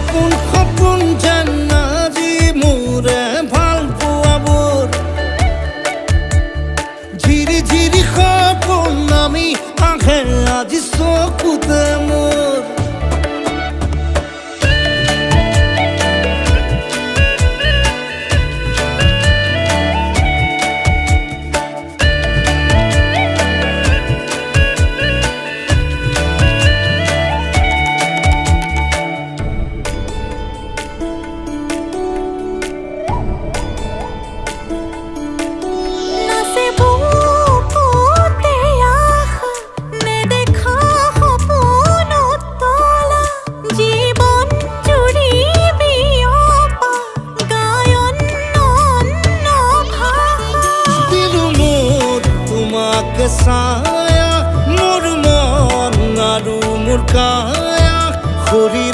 সপোন সপোন যেন আজি মোৰে ভাল পোৱাবোৰ ঝিৰি ঝিৰি সপোন আমি আহে আজি চকুতে মোৰ ছায়া মোৰ মন আৰু মোৰ কায়া শৰীৰ